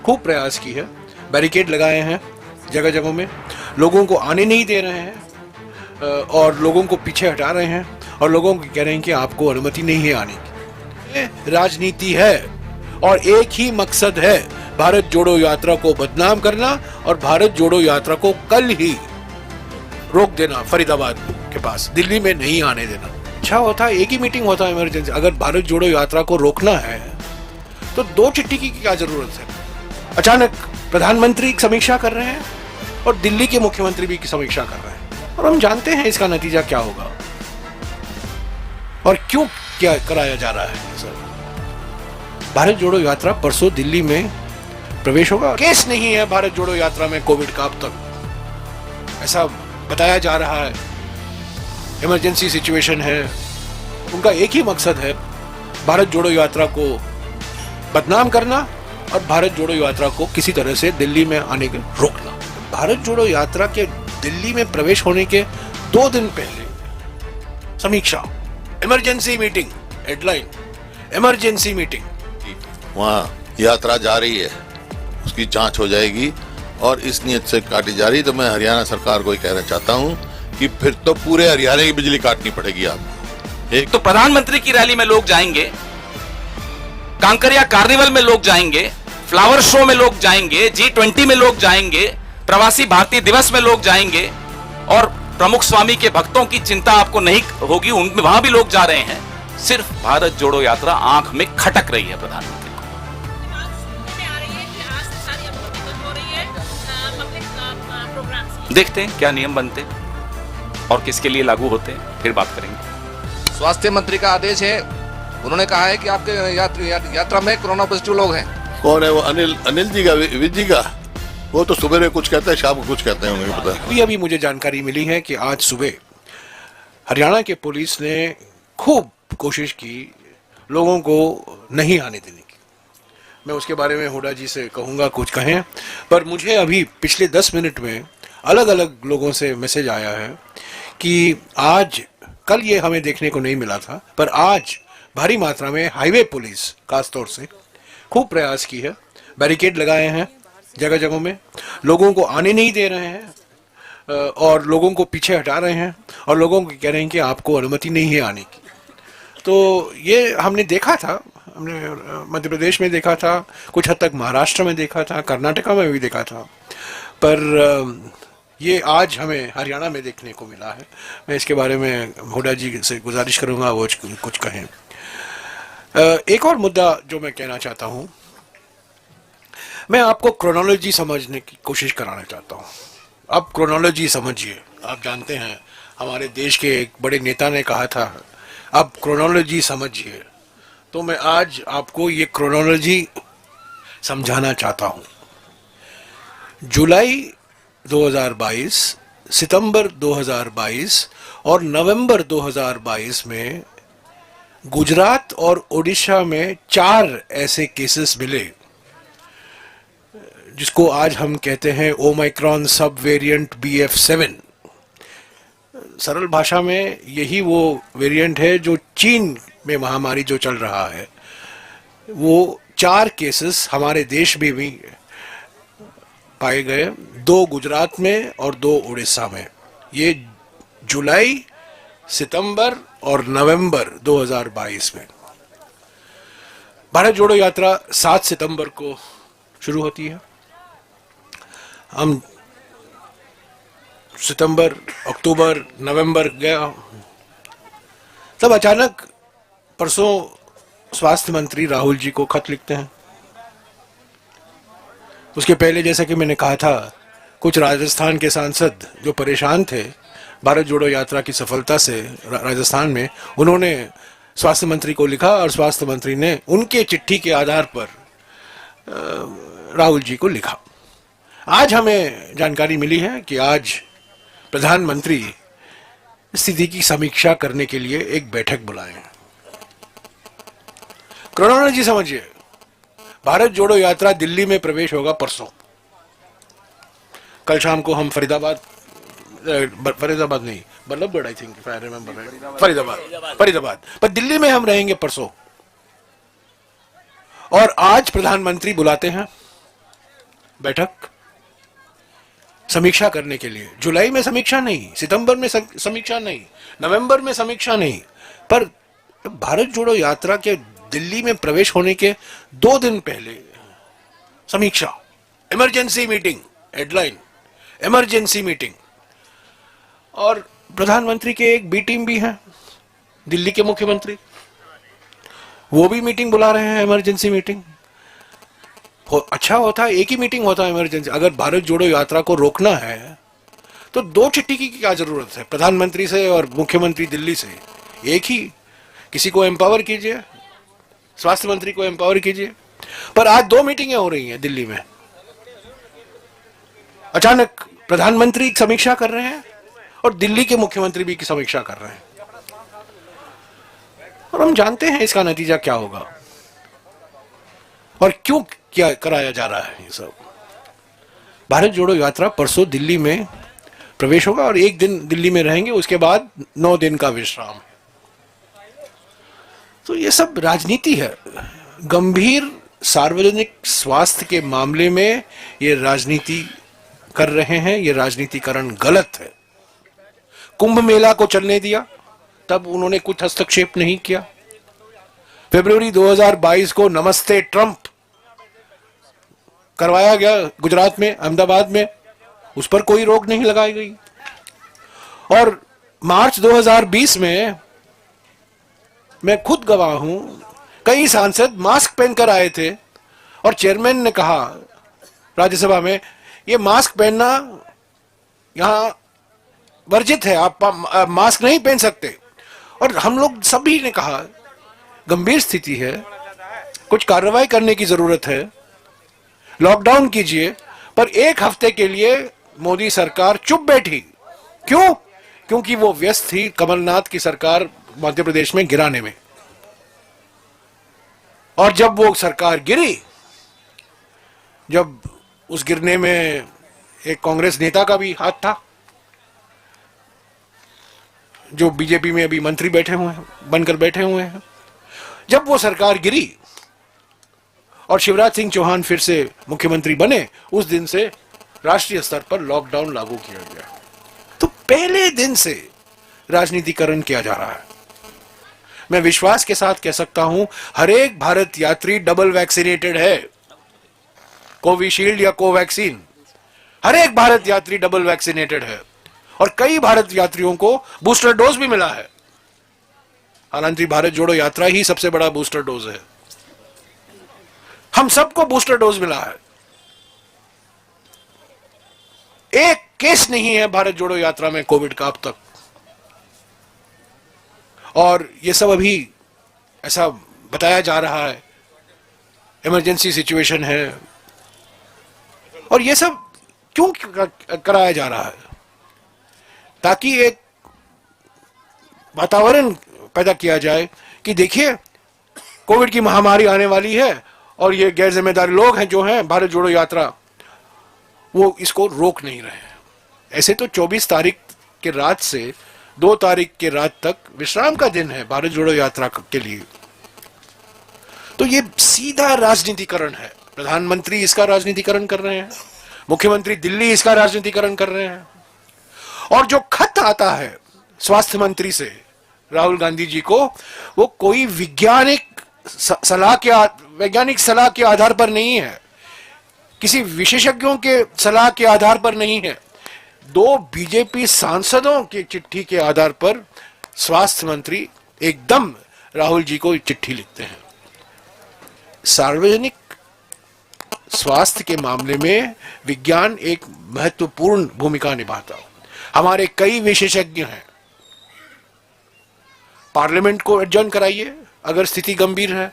खूब प्रयास की है, बैरिकेड लगाए हैं जगह जगहों में, लोगों को आने नहीं दे रहे हैं और लोगों को पीछे हटा रहे हैं और लोगों को कह रहे हैं कि आपको अनुमति नहीं है आने की। ये राजनीति है और एक ही मकसद है, भारत जोड़ो यात्रा को बदनाम करना और भारत जोड़ो यात्रा को कल ही रोक देना, फरीदाबाद के पास, दिल्ली में नहीं आने देना। अच्छा होता एक ही मीटिंग होता इमरजेंसी। अगर भारत जोड़ो यात्रा को रोकना है तो दो चिट्ठी की क्या जरूरत है? अचानक प्रधानमंत्री समीक्षा कर रहे हैं और दिल्ली के मुख्यमंत्री भी समीक्षा कर रहे हैं और हम जानते हैं इसका नतीजा क्या होगा और क्यों क्या कराया जा रहा है। सर, भारत जोड़ो यात्रा परसों दिल्ली में प्रवेश होगा। केस नहीं है भारत जोड़ो यात्रा में कोविड का अब तक, ऐसा बताया जा रहा है। इमरजेंसी सिचुएशन है। उनका एक ही मकसद है, भारत जोड़ो यात्रा को बदनाम करना और भारत जोड़ो यात्रा को किसी तरह से दिल्ली में आने के रोकना। भारत जोड़ो यात्रा के दिल्ली में प्रवेश होने के 2 दिन पहले समीक्षा, emergency meeting, headline emergency meeting. वहाँ यात्रा जा रही है, उसकी जांच हो जाएगी और इस नियत से काटी जा रही। तो मैं हरियाणा सरकार को ही कहना चाहता हूँ कि फिर तो पूरे हरियाणा की बिजली काटनी पड़ेगी आपको। एक तो प्रधानमंत्री की रैली में लोग जाएंगे, कांकरिया कार्निवल में लोग जाएंगे, फ्लावर शो में लोग जाएंगे, G20 में लोग जाएंगे, प्रवासी भारतीय दिवस में लोग जाएंगे और प्रमुख स्वामी के भक्तों की चिंता आपको नहीं होगी, उनमें वहां भी लोग जा रहे हैं। सिर्फ भारत जोड़ो यात्रा आंख में खटक रही है प्रधानमंत्री को। देखते हैं क्या नियम बनते और किसके लिए लागू होते हैं, फिर बात करेंगे। स्वास्थ्य मंत्री का आदेश है, उन्होंने कहा है कि आपके यात्रा में कोरोना पॉजिटिव लोग हैं। कौन है वो? अनिल जी का, विजय का? वो तो सुबह में कुछ कहते हैं, शाम को कुछ कहते हैं, मुझे पता। अभी मुझे जानकारी मिली है कि आज सुबह हरियाणा के पुलिस ने खूब कोशिश की लोगों को नहीं आने देने की। मैं उसके बारे में हुड्डा जी से कहूंगा कुछ कहें, पर मुझे अभी पिछले 10 मिनट में अलग अलग लोगों से मैसेज आया है कि आज, कल ये हमें देखने को नहीं मिला था, पर आज भारी मात्रा में हाईवे पुलिस खासतौर से खूब प्रयास की है, बैरिकेड लगाए हैं जगह जगहों में, लोगों को आने नहीं दे रहे हैं और लोगों को पीछे हटा रहे हैं और लोगों को कह रहे हैं कि आपको अनुमति नहीं है आने की। तो ये हमने देखा था, हमने मध्य प्रदेश में देखा था, कुछ हद तक महाराष्ट्र में देखा था, कर्नाटका में भी देखा था, पर ये आज हमें हरियाणा में देखने को मिला है। मैं इसके बारे में हुड्डा जी से गुजारिश करूंगा वो कुछ कहें। एक और मुद्दा जो मैं कहना चाहता हूं, मैं आपको क्रोनोलॉजी समझने की कोशिश कराना चाहता हूं। अब क्रोनोलॉजी समझिए। आप जानते हैं हमारे देश के एक बड़े नेता ने कहा था, अब क्रोनोलॉजी समझिए। तो मैं आज आपको ये क्रोनोलॉजी समझाना चाहता हूं। जुलाई 2022, सितंबर 2022 और नवंबर 2022 में गुजरात और ओडिशा में 4 ऐसे केसेस मिले जिसको आज हम कहते हैं ओमाइक्रॉन सब वेरिएंट BF7। सरल भाषा में यही वो वेरिएंट है जो चीन में महामारी जो चल रहा है। वो 4 केसेस हमारे देश में भी पाए गए, 2 गुजरात में और 2 उड़ीसा में। ये जुलाई, सितंबर और नवंबर 2022 में। भारत जोड़ो यात्रा 7 सितंबर को शुरू होती है। हम सितंबर, अक्टूबर, नवंबर गया, तब अचानक परसों स्वास्थ्य मंत्री राहुल जी को खत लिखते हैं। उसके पहले जैसा कि मैंने कहा था, कुछ राजस्थान के सांसद जो परेशान थे भारत जोड़ो यात्रा की सफलता से राजस्थान में, उन्होंने स्वास्थ्य मंत्री को लिखा और स्वास्थ्य मंत्री ने उनके चिट्ठी के आधार पर राहुल जी को लिखा। आज हमें जानकारी मिली है कि आज प्रधानमंत्री स्थिति की समीक्षा करने के लिए एक बैठक बुलाए हैं। क्रोनोलॉजी समझिए। भारत जोड़ो यात्रा दिल्ली में प्रवेश होगा परसों। कल शाम को हम फरीदाबाद नहीं, Ballabhgarh, I think, if I remember right, Faridabad, पर दिल्ली में हम रहेंगे परसों। और आज प्रधानमंत्री बुलाते हैं बैठक समीक्षा करने के लिए। जुलाई में समीक्षा नहीं, सितंबर में समीक्षा नहीं, नवंबर में समीक्षा नहीं, पर भारत जोड़ो यात्रा के दिल्ली में प्रवेश होने के 2 दिन पहले समीक्षा, emergency meeting, headline emergency meeting. और प्रधानमंत्री के एक बी टीम भी है, दिल्ली के मुख्यमंत्री, वो भी मीटिंग बुला रहे हैं, इमरजेंसी मीटिंग। अच्छा होता एक ही मीटिंग होता है इमरजेंसी। अगर भारत जोड़ो यात्रा को रोकना है तो 2 चिट्ठी की क्या जरूरत है, प्रधानमंत्री से और मुख्यमंत्री दिल्ली से? एक ही, किसी को एम्पावर कीजिए, स्वास्थ्य मंत्री को एम्पावर कीजिए। पर आज 2 मीटिंगें हो रही हैं दिल्ली में। अचानक प्रधानमंत्री समीक्षा कर रहे हैं और दिल्ली के मुख्यमंत्री भी समीक्षा कर रहे हैं, और हम जानते हैं इसका नतीजा क्या होगा और क्यों क्या कराया जा रहा है। ये सब भारत जोड़ो यात्रा परसों दिल्ली में प्रवेश होगा और 1 दिन दिल्ली में रहेंगे, उसके बाद 9 दिन का विश्राम। तो ये सब राजनीति है। गंभीर सार्वजनिक स्वास्थ्य के मामले में ये राजनीति कर रहे हैं। ये राजनीतिकरण गलत है। कुंभ मेला को चलने दिया, तब उन्होंने कुछ हस्तक्षेप नहीं किया। फरवरी 2022 को नमस्ते ट्रंप करवाया गया गुजरात में, अहमदाबाद में, उस पर कोई रोक नहीं लगाई गई। और मार्च 2020 में मैं खुद गवाह हूं, कई सांसद मास्क पहनकर आए थे और चेयरमैन ने कहा राज्यसभा में, ये मास्क पहनना यहां वर्जित है, आप मास्क नहीं पहन सकते। और हम लोग सभी ने कहा गंभीर स्थिति है, कुछ कार्रवाई करने की जरूरत है, लॉकडाउन कीजिए। पर 1 हफ्ते के लिए मोदी सरकार चुप बैठी। क्यों? क्योंकि वो व्यस्त थी कमलनाथ की सरकार मध्य प्रदेश में गिराने में। और जब वो सरकार गिरी, जब उस गिरने में एक कांग्रेस नेता का भी हाथ था, जो बीजेपी में अभी मंत्री बैठे हुए हैं, बनकर बैठे हुए हैं। जब वो सरकार गिरी और शिवराज सिंह चौहान फिर से मुख्यमंत्री बने, उस दिन से राष्ट्रीय स्तर पर लॉकडाउन लागू किया गया। तो पहले दिन से राजनीतिकरण किया जा रहा है। मैं विश्वास के साथ कह सकता हूं, हर एक भारत यात्री डबल वैक्सीनेटेड है, कोविशील्ड या कोवैक्सीन। हर एक भारत यात्री डबल वैक्सीनेटेड है और कई भारत यात्रियों को बूस्टर डोज भी मिला है। हालांकि भारत जोड़ो यात्रा ही सबसे बड़ा बूस्टर डोज है। हम सबको बूस्टर डोज मिला है। एक केस नहीं है भारत जोड़ो यात्रा में कोविड का अब तक। और ये सब अभी ऐसा बताया जा रहा है, इमरजेंसी सिचुएशन है। और ये सब क्यों कराया जा रहा है? ताकि एक वातावरण पैदा किया जाए कि देखिए कोविड की महामारी आने वाली है और ये गैर जिम्मेदार लोग हैं जो हैं भारत जोड़ो यात्रा, वो इसको रोक नहीं रहे हैं। ऐसे तो 24 तारीख के रात से 2 तारीख के रात तक विश्राम का दिन है भारत जोड़ो यात्रा के लिए। तो ये सीधा राजनीतिकरण है। प्रधानमंत्री इसका राजनीतिकरण कर रहे हैं, मुख्यमंत्री दिल्ली इसका राजनीतिकरण कर रहे हैं। और जो खत आता है स्वास्थ्य मंत्री से राहुल गांधी जी को, वो कोई वैज्ञानिक सलाह के आधार पर नहीं है, किसी विशेषज्ञों के सलाह के आधार पर नहीं है। 2 बीजेपी सांसदों की चिट्ठी के आधार पर स्वास्थ्य मंत्री एकदम राहुल जी को चिट्ठी लिखते हैं। सार्वजनिक स्वास्थ्य के मामले में विज्ञान एक महत्वपूर्ण भूमिका निभाता है। हमारे कई विशेषज्ञ हैं। पार्लियामेंट को एडजर्न कराइए अगर स्थिति गंभीर है।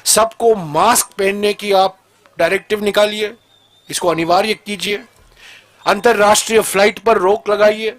सबको मास्क पहनने की आप डायरेक्टिव निकालिए, इसको अनिवार्य कीजिए। अंतरराष्ट्रीय फ्लाइट पर रोक लगाइए।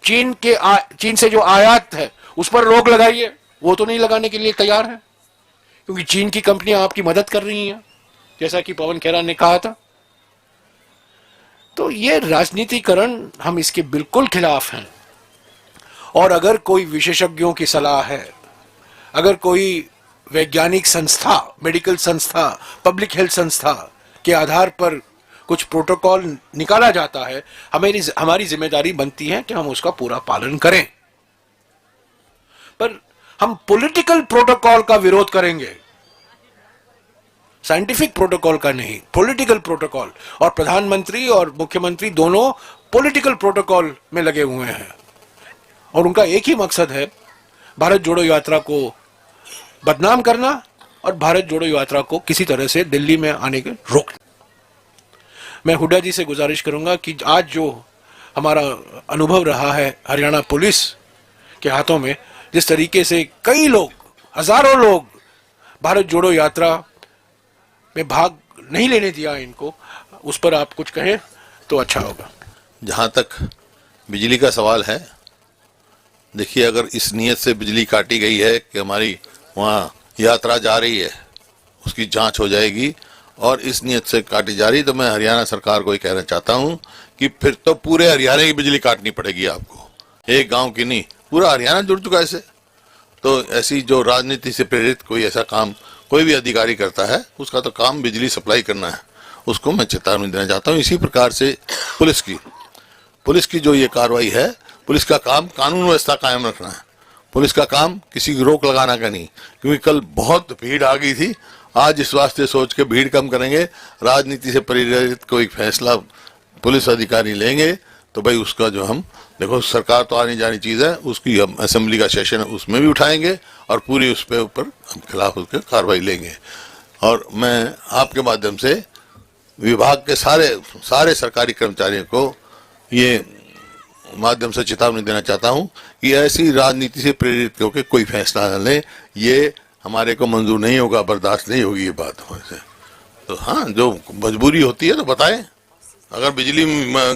चीन से जो आयात है उस पर रोक लगाइए। वो तो नहीं लगाने के लिए तैयार है क्योंकि चीन की कंपनियां आपकी मदद कर रही हैं, जैसा कि पवन खेरा ने कहा था। तो ये राजनीतिकरण, हम इसके बिल्कुल खिलाफ हैं। और अगर कोई विशेषज्ञों की सलाह है, अगर कोई वैज्ञानिक संस्था, मेडिकल संस्था, पब्लिक हेल्थ संस्था के आधार पर कुछ प्रोटोकॉल निकाला जाता है, हमारी जिम्मेदारी बनती है कि हम उसका पूरा पालन करें। पर हम पॉलिटिकल प्रोटोकॉल का विरोध करेंगे, साइंटिफिक प्रोटोकॉल का नहीं, पॉलिटिकल प्रोटोकॉल। और प्रधानमंत्री और मुख्यमंत्री दोनों पॉलिटिकल प्रोटोकॉल में लगे हुए हैं और उनका एक ही मकसद है, भारत जोड़ो यात्रा को बदनाम करना और भारत जोड़ो यात्रा को किसी तरह से दिल्ली में आने के रोकना। मैं हुड्डा जी से गुजारिश करूंगा कि आज जो हमारा अनुभव रहा है हरियाणा पुलिस के हाथों में, जिस तरीके से कई लोग, हजारों लोग भारत जोड़ो यात्रा में भाग नहीं लेने दिया इनको, उस पर आप कुछ कहें तो अच्छा होगा। जहां तक बिजली का सवाल है, देखिए अगर इस नियत से बिजली काटी गई है कि हमारी वहाँ यात्रा जा रही है, उसकी जांच हो जाएगी और इस नियत से काटी जा रही, तो मैं हरियाणा सरकार को ही कहना चाहता हूँ कि फिर तो पूरे हरियाणा की बिजली काटनी पड़ेगी आपको, एक गांव की नहीं, पूरा हरियाणा जुड़ चुका है इससे। तो ऐसी जो राजनीति से प्रेरित कोई ऐसा काम कोई भी अधिकारी करता है, उसका तो काम बिजली सप्लाई करना है, उसको मैं चेतावनी देना चाहता हूँ। इसी प्रकार से पुलिस की जो ये कार्रवाई है, पुलिस का काम कानून व्यवस्था कायम रखना है, पुलिस का काम किसी की रोक लगाना का नहीं। क्योंकि कल बहुत भीड़ आ गई थी, आज इस वास्ते सोच के भीड़ कम करेंगे, राजनीति से प्रेरित कोई फैसला पुलिस अधिकारी लेंगे तो भाई उसका जो हम देखो, सरकार तो आनी जानी चीज है, उसकी हम असेंबली का सेशन है उसमें भी उठाएंगे और पूरी उस पे ऊपर हम खिलाफ उसके कार्रवाई लेंगे। और मैं आपके माध्यम से विभाग के सारे सरकारी कर्मचारियों को ये माध्यम से चेतावनी देना चाहता हूं कि ऐसी राजनीति से प्रेरित होकर कोई फैसला न ले, ये हमारे को मंजूर नहीं होगा, बर्दाश्त नहीं होगी ये बात हमसे। तो हाँ, जो मजबूरी होती है तो बताएं, अगर बिजली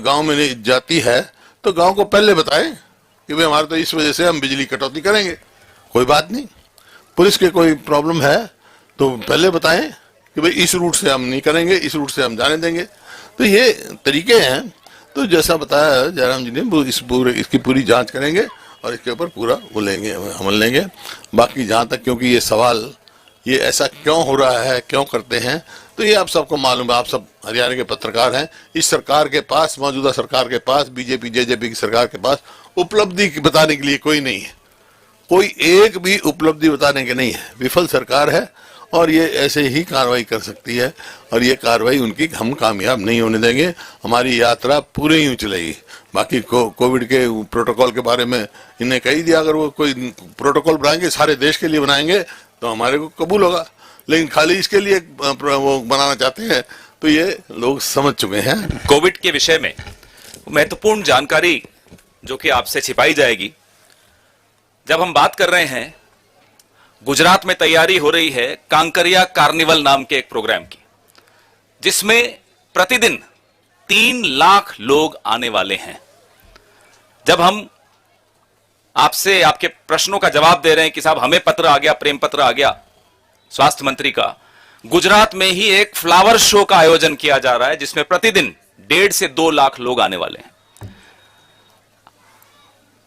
गांव में नहीं जाती है तो गांव को पहले बताएं कि भाई हमारे तो इस वजह से हम बिजली कटौती करेंगे, कोई बात नहीं। पुलिस के कोई प्रॉब्लम है तो पहले बताएं कि भाई इस रूट से हम नहीं करेंगे, इस रूट से हम जाने देंगे। तो ये तरीके हैं। तो जैसा बताया जयराम जी ने, वो इसकी पूरी जांच करेंगे और इसके ऊपर पूरा वो लेंगे, अमल लेंगे। बाकी जहाँ तक, क्योंकि ये सवाल ये ऐसा क्यों हो रहा है, क्यों करते हैं, तो ये आप सबको मालूम है, आप सब हरियाणा के पत्रकार हैं। इस सरकार के पास, मौजूदा सरकार के पास, बीजेपी जेजेपी की सरकार के पास उपलब्धि बताने के लिए कोई नहीं है, कोई एक भी उपलब्धि बताने के नहीं है। विफल सरकार है और ये ऐसे ही कार्रवाई कर सकती है और ये कार्रवाई उनकी हम कामयाब नहीं होने देंगे। हमारी यात्रा पूरे यूं चलेगी। बाकी कोविड के प्रोटोकॉल के बारे में इन्हें कही दिया, अगर वो कोई प्रोटोकॉल बनाएंगे सारे देश के लिए बनाएंगे तो हमारे को कबूल होगा, लेकिन खाली इसके लिए वो बनाना चाहते हैं तो ये लोग समझ चुके हैं। कोविड के विषय में महत्वपूर्ण जानकारी जो कि आपसे छिपाई जाएगी, जब हम बात कर रहे हैं, गुजरात में तैयारी हो रही है कांकरिया कार्निवल नाम के एक प्रोग्राम की, जिसमें प्रतिदिन 3 लाख लोग आने वाले हैं। जब हम आपसे आपके प्रश्नों का जवाब दे रहे हैं कि साहब हमें पत्र आ गया, प्रेम पत्र आ गया स्वास्थ्य मंत्री का, गुजरात में ही एक फ्लावर शो का आयोजन किया जा रहा है जिसमें प्रतिदिन 1.5 से 2 लाख लोग आने वाले हैं।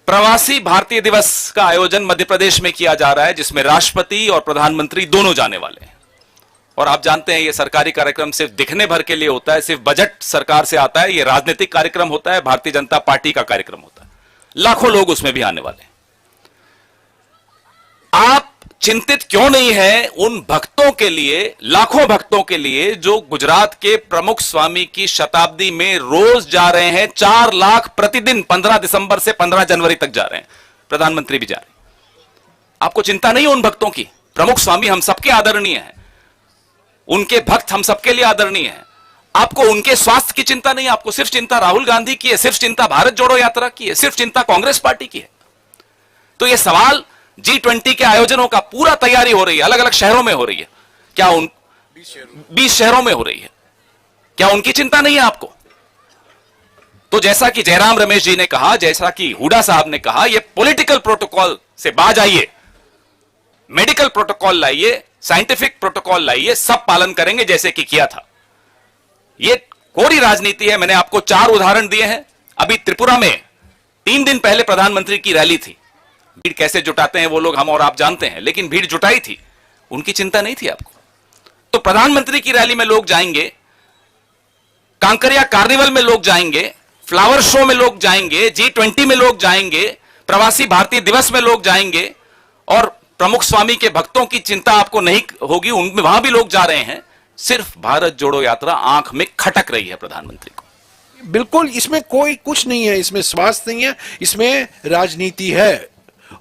प्रवासी भारतीय दिवस का आयोजन मध्य प्रदेश में किया जा रहा है जिसमें राष्ट्रपति और प्रधानमंत्री दोनों जाने वाले हैं। और आप जानते हैं ये सरकारी कार्यक्रम सिर्फ दिखने भर के लिए होता है, सिर्फ बजट सरकार से आता है, ये राजनीतिक कार्यक्रम होता है, भारतीय जनता पार्टी का कार्यक्रम होता है। लाखों लोग उसमें भी आने वाले हैं। आप चिंतित क्यों नहीं है उन भक्तों के लिए, लाखों भक्तों के लिए जो गुजरात के प्रमुख स्वामी की शताब्दी में रोज जा रहे हैं? 4 लाख प्रतिदिन 15 दिसंबर से 15 जनवरी तक जा रहे हैं, प्रधानमंत्री भी जा रहे हैं। आपको चिंता नहीं है उन भक्तों की? प्रमुख स्वामी हम सबके आदरणीय हैं, उनके भक्त हम सबके लिए आदरणीय हैं। आपको उनके स्वास्थ्य की चिंता नहीं, आपको सिर्फ चिंता राहुल गांधी की है, सिर्फ चिंता भारत जोड़ो यात्रा की है, सिर्फ चिंता कांग्रेस पार्टी की है। तो यह सवाल G20 के आयोजनों का पूरा तैयारी हो रही है, अलग अलग शहरों में हो रही है, क्या 20 शहरों में हो रही है, क्या उनकी चिंता नहीं है आपको? तो जैसा कि जयराम रमेश जी ने कहा, जैसा कि हुड्डा साहब ने कहा, यह पॉलिटिकल प्रोटोकॉल से बाज आइए, मेडिकल प्रोटोकॉल लाइए, साइंटिफिक प्रोटोकॉल लाइए, सब पालन करेंगे जैसे कि किया था। यह कोरी राजनीति है। मैंने आपको 4 उदाहरण दिए हैं। अभी त्रिपुरा में 3 दिन पहले प्रधानमंत्री की रैली थी। भीड़ कैसे जुटाते हैं वो लोग हम और आप जानते हैं, लेकिन भीड़ जुटाई थी। उनकी चिंता नहीं थी आपको? तो प्रधानमंत्री की रैली में लोग जाएंगे, कांकरिया कार्निवल में लोग जाएंगे, फ्लावर शो में लोग जाएंगे, G20 में लोग जाएंगे, प्रवासी भारतीय दिवस में लोग जाएंगे, और प्रमुख स्वामी के भक्तों की चिंता आपको नहीं होगी, उनमें वहां भी लोग जा रहे हैं। सिर्फ भारत जोड़ो यात्रा आंख में खटक रही है प्रधानमंत्री को। बिल्कुल, इसमें कोई कुछ नहीं है, इसमें स्वास्थ्य नहीं है, इसमें राजनीति है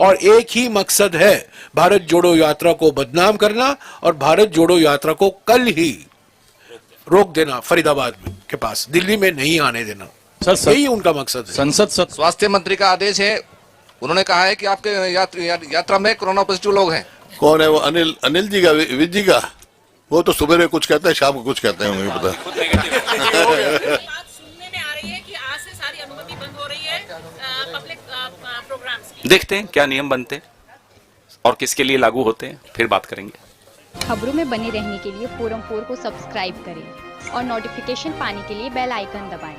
और एक ही मकसद है, भारत जोड़ो यात्रा को बदनाम करना और भारत जोड़ो यात्रा को कल ही रोक देना, फरीदाबाद के पास, दिल्ली में नहीं आने देना। सर, यही उनका मकसद है। संसद सत्र स्वास्थ्य मंत्री का आदेश है, उन्होंने कहा है कि आपके यात्रा में कोरोना पॉजिटिव लोग हैं। कौन है वो? अनिल जी का, विज जी का? वो तो सुबह कुछ कहते हैं, शाम को कुछ कहते हैं, मुझे पता। बात सुनने में आ रही है कि आज से सारी अनुमति बंद हो रही है पब्लिक प्रोग्राम्स की। देखते हैं क्या नियम बनते हैं और किसके लिए लागू होते हैं, फिर बात करेंगे। खबरों में बने रहने के लिए फोरम 4 को सब्सक्राइब करें और नोटिफिकेशन पाने के लिए बेल आइकन दबाएं।